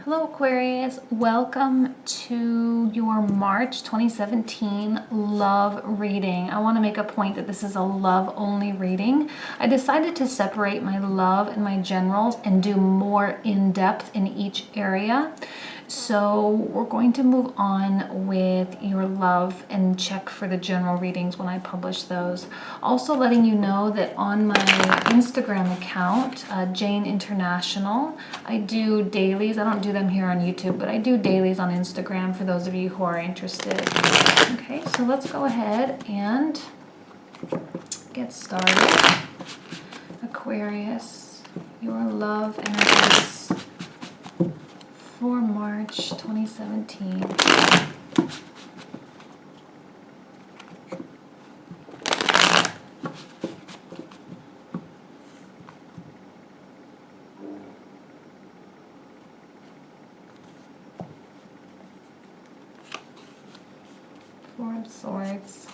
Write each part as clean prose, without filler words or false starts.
Hello Aquarius, welcome to your March 2017 love reading. I want to make a point that this is a love only reading. I decided to separate my love and my generals and do more in depth in each area. So we're going to move on with your love and check for the general readings when I publish those. Also letting you know that on my Instagram account, Jane International, I do dailies. I don't do them here on YouTube, but I do dailies on Instagram for those of you who are interested. Okay, so let's go ahead and get started. Aquarius, your love energies for March 2017. Four of Swords.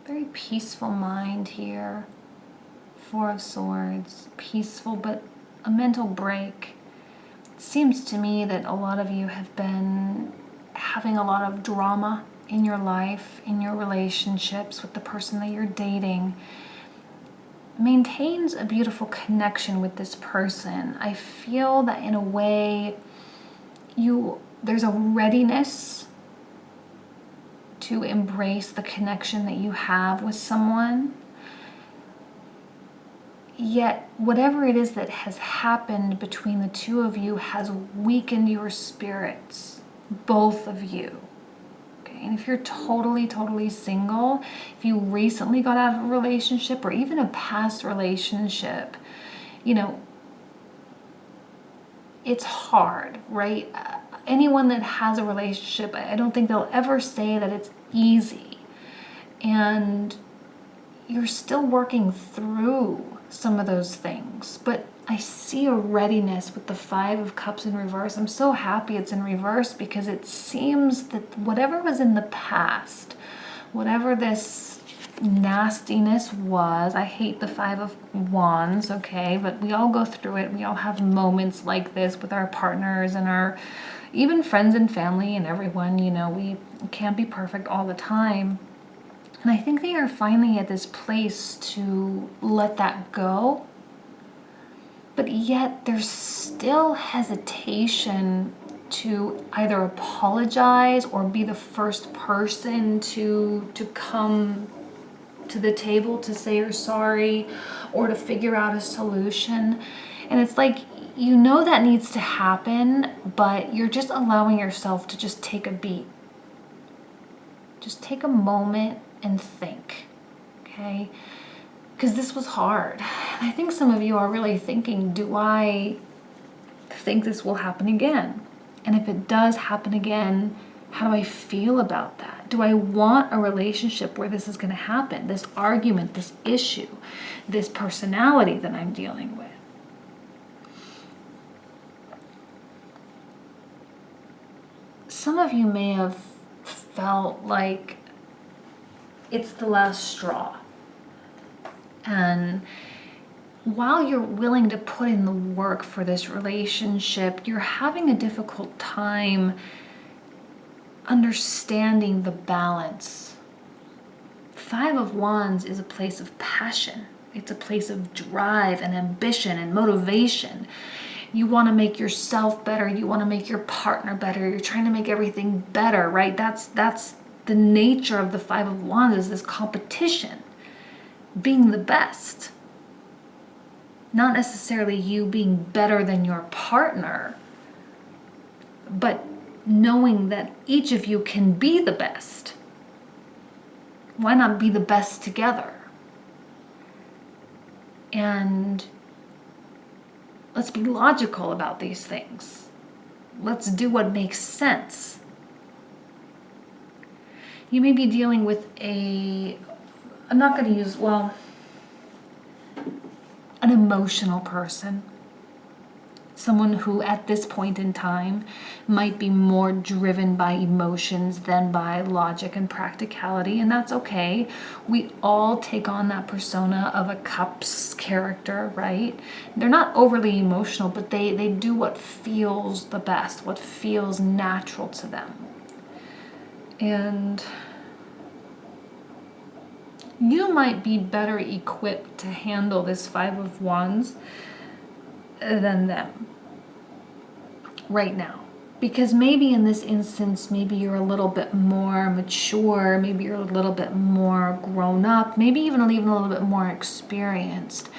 Very peaceful mind here. Four of Swords. Peaceful, but a mental break. It seems to me that a lot of you have been having a lot of drama in your life, in your relationships with the person that you're dating. Maintains a beautiful connection with this person. I feel that in a way there's a readiness to embrace the connection that you have with someone. Yet whatever it is that has happened between the two of you has weakened your spirits, both of you. Okay, and if you're totally single, if you recently got out of a relationship or even a past relationship, it's hard, right? Anyone that has a relationship, I don't think they'll ever say that it's easy. And you're still working through some of those things. But I see a readiness with the Five of Cups in reverse. I'm so happy it's in reverse because it seems that whatever was in the past, whatever this nastiness was, I hate the Five of Wands, okay, but we all go through it. We all have moments like this with our partners and our even friends and family and everyone. We can't be perfect all the time. And I think they are finally at this place to let that go. But yet there's still hesitation to either apologize or be the first person to come to the table to say you're sorry or to figure out a solution. And it's like, that needs to happen, but you're just allowing yourself to just take a beat. Just take a moment and think, okay? Because this was hard. And I think some of you are really thinking, do I think this will happen again? And if it does happen again, how do I feel about that? Do I want a relationship where this is going to happen? This argument, this issue, this personality that I'm dealing with. Some of you may have felt like it's the last straw. And while you're willing to put in the work for this relationship, you're having a difficult time understanding the balance. Five of Wands is a place of passion. It's a place of drive and ambition and motivation. You want to make yourself better. You want to make your partner better. You're trying to make everything better, right? That's the nature of the Five of Wands, is this competition, being the best. Not necessarily you being better than your partner, but knowing that each of you can be the best. Why not be the best together? And let's be logical about these things. Let's do what makes sense. You may be dealing with I'm not going to use, well, an emotional person. Someone who at this point in time might be more driven by emotions than by logic and practicality, and that's okay. We all take on that persona of a Cups character, right? They're not overly emotional, but they do what feels the best, what feels natural to them. And you might be better equipped to handle this Five of Wands than them right now, because maybe in this instance, maybe you're a little bit more mature, maybe you're a little bit more grown up, maybe even a little bit more experienced.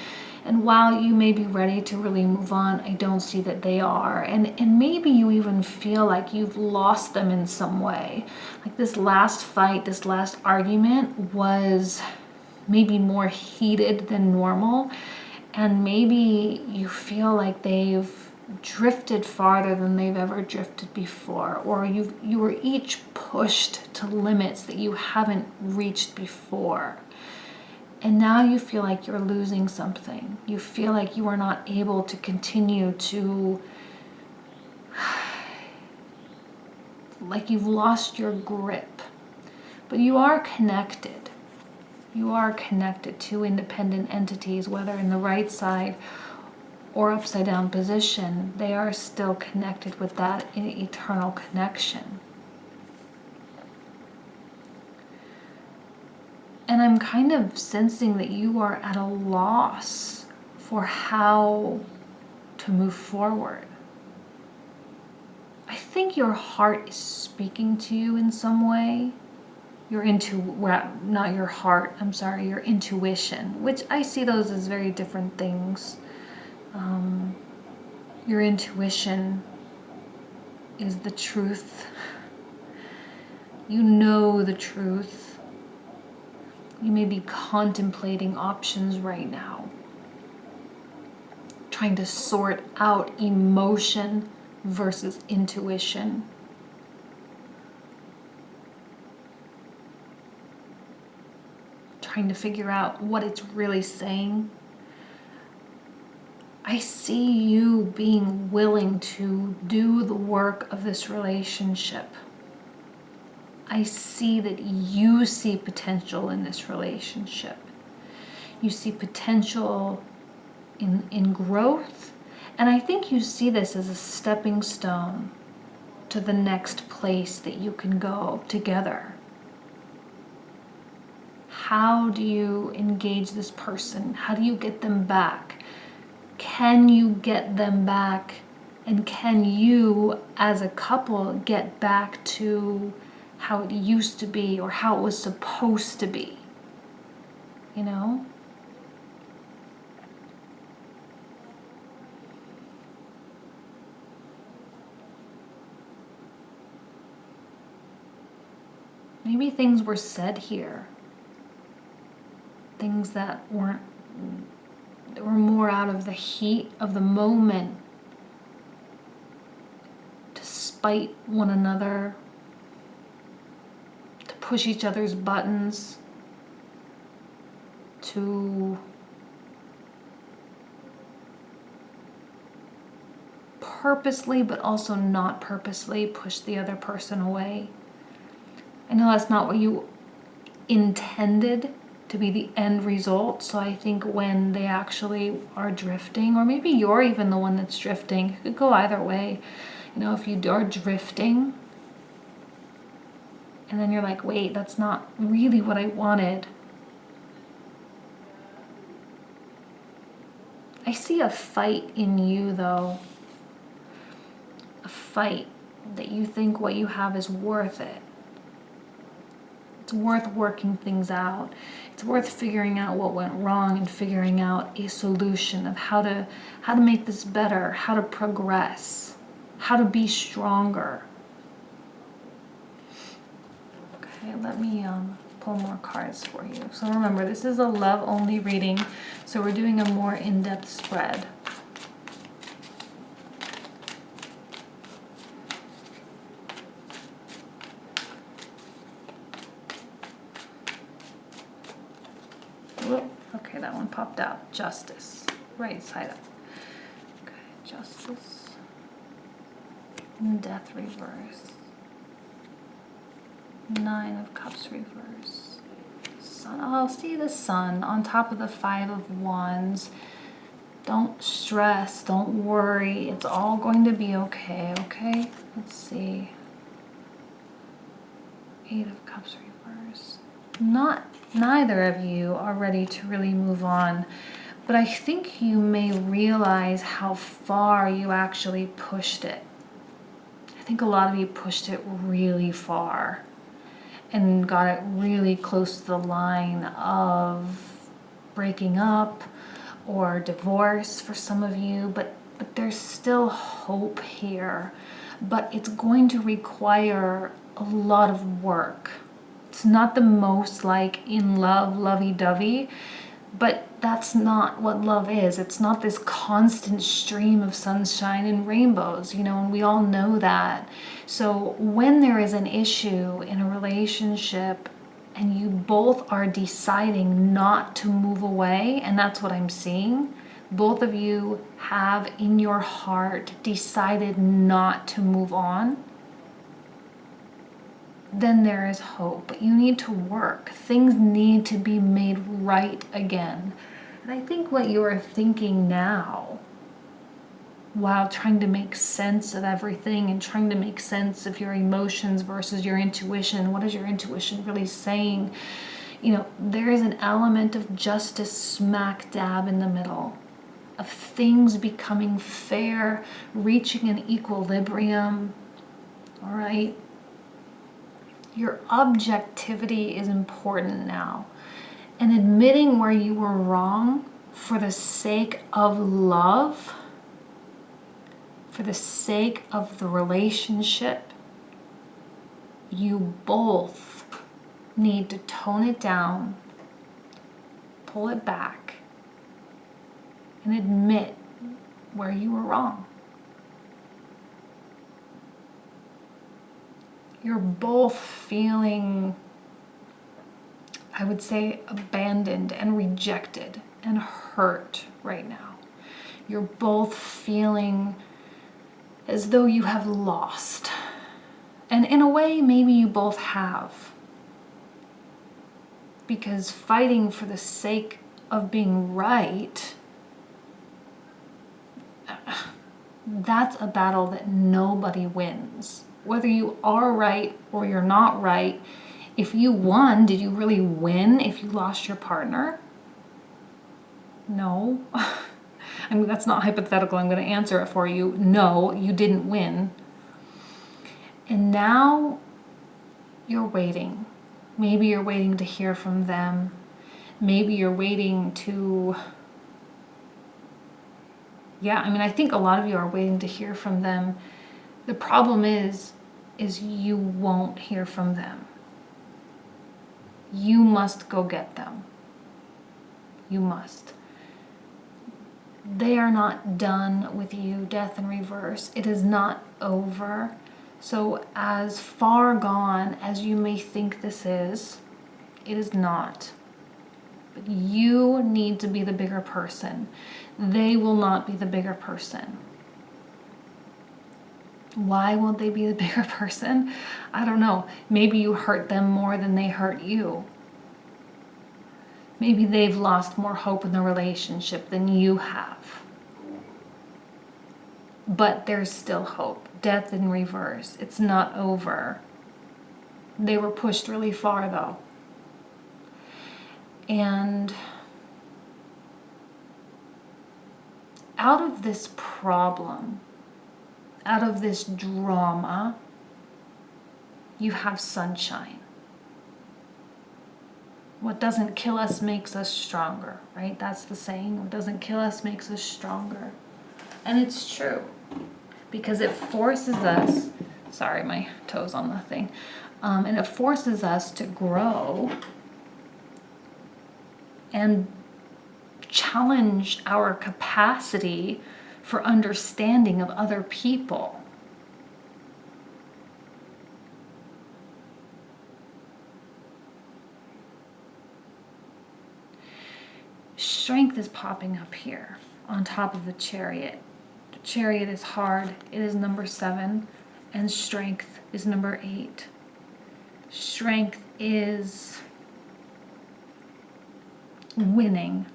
And while you may be ready to really move on, I don't see that they are. And maybe you even feel like you've lost them in some way. Like this last fight, this last argument was maybe more heated than normal. And maybe you feel like they've drifted farther than they've ever drifted before. Or you were each pushed to limits that you haven't reached before. And now you feel like you're losing something. You feel like you are not able to continue to, like you've lost your grip. But you are connected. You are connected to independent entities, whether in the right side or upside down position. They are still connected with that eternal connection. And I'm kind of sensing that you are at a loss for how to move forward. I think your heart is speaking to you in some way. Your not your heart, I'm sorry, your intuition, which I see those as very different things. Your intuition is the truth. You know the truth. You may be contemplating options right now, trying to sort out emotion versus intuition. Trying to figure out what it's really saying. I see you being willing to do the work of this relationship. I see that you see potential in this relationship. You see potential in growth. And I think you see this as a stepping stone to the next place that you can go together. How do you engage this person? How do you get them back? Can you get them back? And can you, as a couple, get back to how it used to be or how it was supposed to be? You know? Maybe things were said here. Things that were more out of the heat of the moment, to spite one another, to push each other's buttons, to purposely but also not purposely push the other person away. I know that's not what you intended to be the end result. So I think when they actually are drifting, or maybe you're even the one that's drifting, it could go either way. You know, if you are drifting and then you're like, wait, that's not really what I wanted. I see a fight in you though. A fight that you think what you have is worth it. It's worth working things out. It's worth figuring out what went wrong and figuring out a solution of how to make this better, how to progress, how to be stronger. Okay, let me pull more cards for you. So remember, this is a love-only reading, so we're doing a more in-depth spread. popped out. Justice. Right side up. Okay, Justice. And Death reverse. 9 of Cups reverse. Sun. Oh, see the Sun on top of the 5 of Wands. Don't stress. Don't worry. It's all going to be okay, okay? Let's see. 8 of Cups reverse. Neither of you are ready to really move on, but I think you may realize how far you actually pushed it. I think a lot of you pushed it really far and got it really close to the line of breaking up or divorce for some of you, but there's still hope here, but it's going to require a lot of work. It's not the most like in love, lovey-dovey, but that's not what love is. It's not this constant stream of sunshine and rainbows, you know, and we all know that. So when there is an issue in a relationship and you both are deciding not to move away, and that's what I'm seeing, both of you have in your heart decided not to move on, then there is hope. But you need to work. Things need to be made right again. And I think what you are thinking now, while trying to make sense of everything and trying to make sense of your emotions versus your intuition, what is your intuition really saying? You know, there is an element of justice smack dab in the middle, of things becoming fair, reaching an equilibrium, all right? Your objectivity is important now. And admitting where you were wrong for the sake of love, for the sake of the relationship, you both need to tone it down, pull it back, and admit where you were wrong. You're both feeling, I would say, abandoned and rejected and hurt right now. You're both feeling as though you have lost. And in a way, maybe you both have. Because fighting for the sake of being right, that's a battle that nobody wins. Whether you are right or you're not right, if you won, did you really win if you lost your partner? No. I mean, that's not hypothetical. I'm going to answer it for you. No, you didn't win. And now you're waiting. Maybe you're waiting to hear from them. Maybe you're waiting to... Yeah, I mean, I think a lot of you are waiting to hear from them. The problem is you won't hear from them. You must go get them. You must. They are not done with you, Death in reverse. It is not over. So as far gone as you may think this is, it is not. But you need to be the bigger person. They will not be the bigger person. Why won't they be the bigger person? I don't know. Maybe you hurt them more than they hurt you. Maybe they've lost more hope in the relationship than you have. But there's still hope. Death in reverse. It's not over. They were pushed really far though. And out of this problem, out of this drama, you have sunshine. What doesn't kill us makes us stronger, right? That's the saying. What doesn't kill us makes us stronger. And it's true, because it forces us, sorry, my toe's on the thing, and it forces us to grow and challenge our capacity for understanding of other people. Strength is popping up here on top of the Chariot. The Chariot is hard. It is number 7. And strength is number 8. Strength is winning.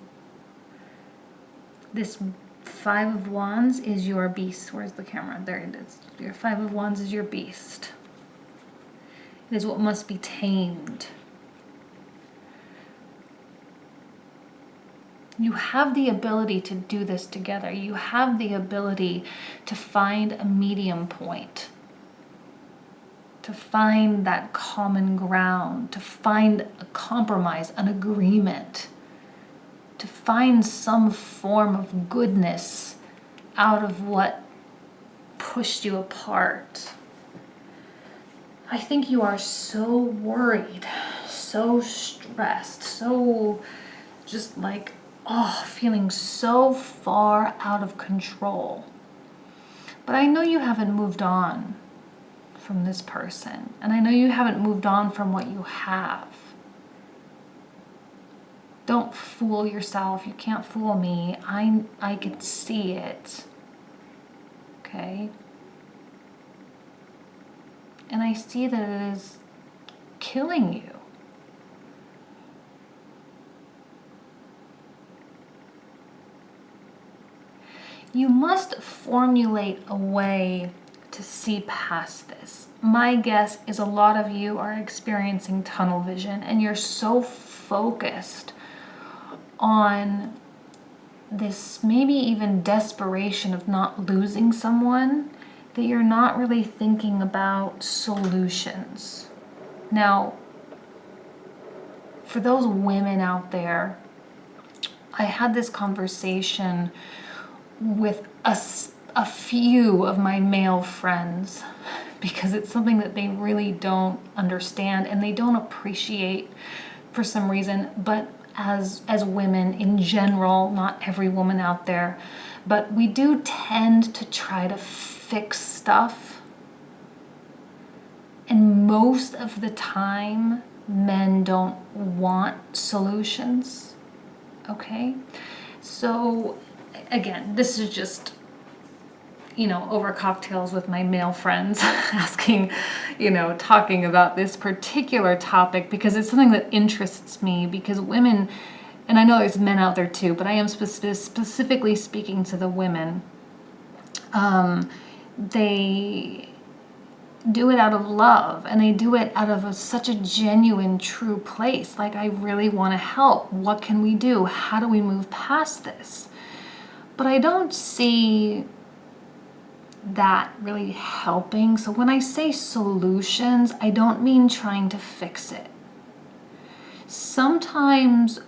This 5 of Wands is your beast. Where's the camera? There it is. Your 5 of Wands is your beast. It is what must be tamed. You have the ability to do this together. You have the ability to find a medium point, to find that common ground, to find a compromise, an agreement, to find some form of goodness out of what pushed you apart. I think you are so worried, so stressed, so just like, feeling so far out of control. But I know you haven't moved on from this person. And I know you haven't moved on from what you have. Don't fool yourself. You can't fool me. I can see it. Okay? And I see that it is killing you. You must formulate a way to see past this. My guess is a lot of you are experiencing tunnel vision and you're so focused on this maybe even desperation of not losing someone that you're not really thinking about solutions. Now, for those women out there, I had this conversation with a few of my male friends because it's something that they really don't understand and they don't appreciate for some reason. But as women in general, not every woman out there, but we do tend to try to fix stuff. And most of the time, men don't want solutions. Okay? So again, this is just, over cocktails with my male friends asking, talking about this particular topic because it's something that interests me because women, and I know there's men out there too, but I am specifically speaking to the women. They do it out of love and they do it out of such a genuine, true place. Like, I really want to help. What can we do? How do we move past this? But I don't see that really helping. So when I say solutions, I don't mean trying to fix it. Sometimes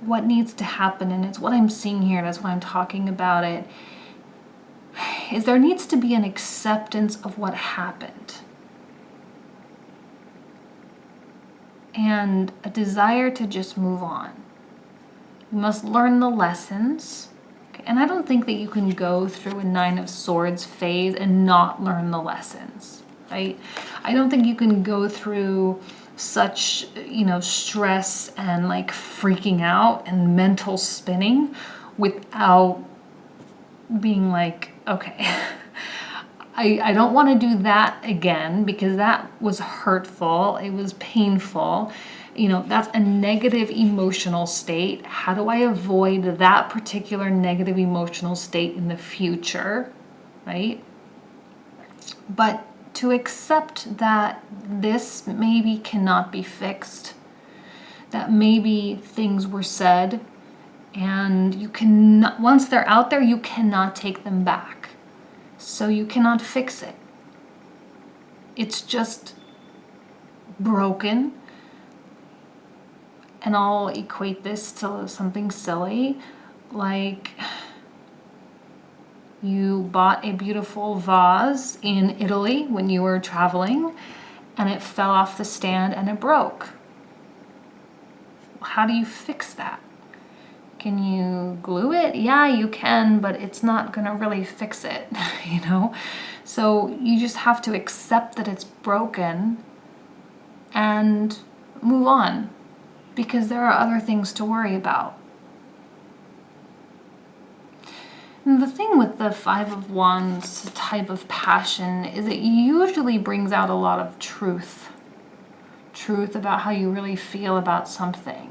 what needs to happen, and it's what I'm seeing here, and that's why I'm talking about it, is there needs to be an acceptance of what happened. And a desire to just move on. You must learn the lessons. And I don't think that you can go through a 9 of Swords phase and not learn the lessons, right? I don't think you can go through such, stress and like freaking out and mental spinning without being like, okay, I don't want to do that again because that was hurtful. It was painful. That's a negative emotional state. How do I avoid that particular negative emotional state in the future, right? But to accept that this maybe cannot be fixed, that maybe things were said, and you cannot, once they're out there, you cannot take them back. So you cannot fix it. It's just broken. And I'll equate this to something silly, like you bought a beautiful vase in Italy when you were traveling, and it fell off the stand and it broke. How do you fix that? Can you glue it? Yeah, you can, but it's not gonna really fix it, So you just have to accept that it's broken and move on. Because there are other things to worry about. And the thing with the Five of Wands type of passion is it usually brings out a lot of truth. Truth about how you really feel about something.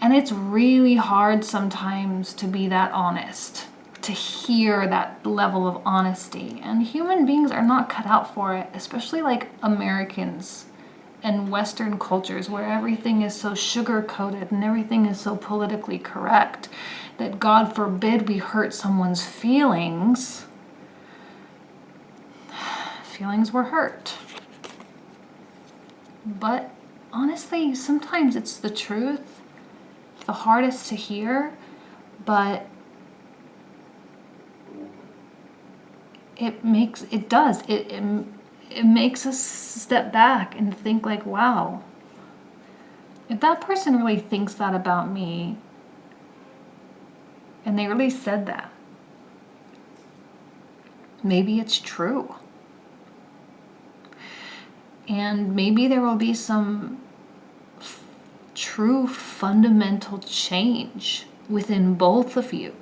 And it's really hard sometimes to be that honest, to hear that level of honesty. And human beings are not cut out for it, especially like Americans and Western cultures where everything is so sugar-coated and everything is so politically correct that God forbid we hurt someone's feelings. Feelings were hurt. But honestly, sometimes it's the truth, the hardest to hear, but it makes us step back and think like, wow, if that person really thinks that about me, and they really said that, maybe it's true. And maybe there will be some true fundamental change within both of you.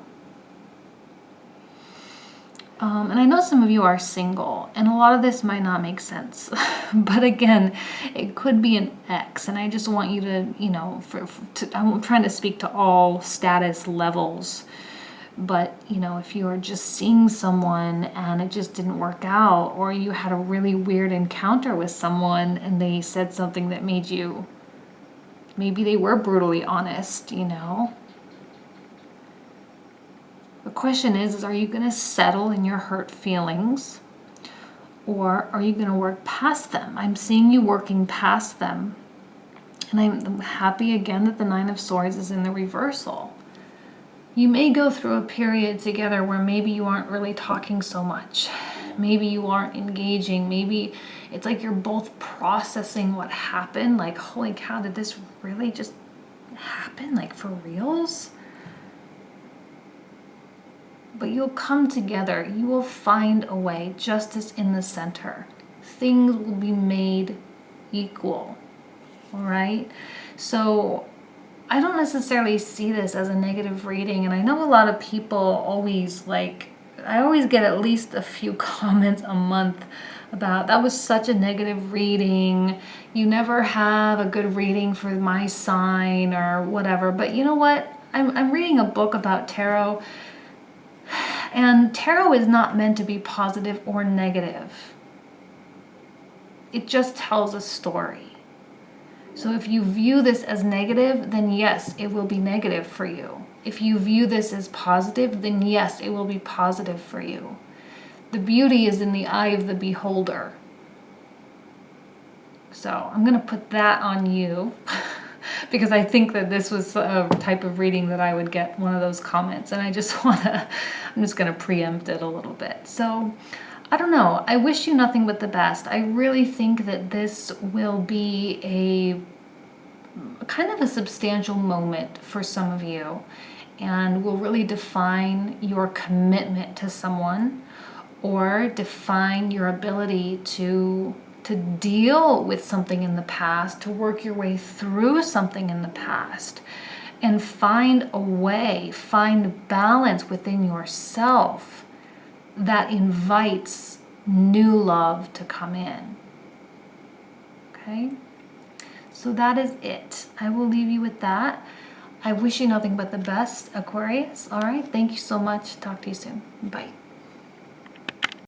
And I know some of you are single, and a lot of this might not make sense. But again, it could be an ex, and I just want you to, you know, I'm trying to speak to all status levels. But, you know, if you are just seeing someone and it just didn't work out, or you had a really weird encounter with someone and they said something that made you, maybe they were brutally honest, you know. The question is are you going to settle in your hurt feelings, or are you going to work past them? I'm seeing you working past them. And I'm happy again that the Nine of Swords is in the reversal. You may go through a period together where maybe you aren't really talking so much. Maybe you aren't engaging. Maybe it's like you're both processing what happened. Like, holy cow, did this really just happen? Like, for reals? But you'll come together. You will find a way. Justice in the center. Things will be made equal. All right? So I don't necessarily see this as a negative reading, and I know a lot of people always I always get at least a few comments a month about that was such a negative reading, you never have a good reading for my sign or whatever. But you know what, I'm reading a book about tarot, and tarot is not meant to be positive or negative. It just tells a story. So if you view this as negative, then yes, it will be negative for you. If you view this as positive, then yes, it will be positive for you. The beauty is in the eye of the beholder. So I'm going to put that on you because I think that this was a type of reading that I would get one of those comments, and I'm just going to preempt it a little bit. So I don't know. I wish you nothing but the best. I really think that this will be a kind of a substantial moment for some of you, and will really define your commitment to someone, or define your ability to deal with something in the past, to work your way through something in the past, and find a way, find balance within yourself that invites new love to come in. Okay? So that is it. I will leave you with that. I wish you nothing but the best, Aquarius. All right? Thank you so much. Talk to you soon. Bye.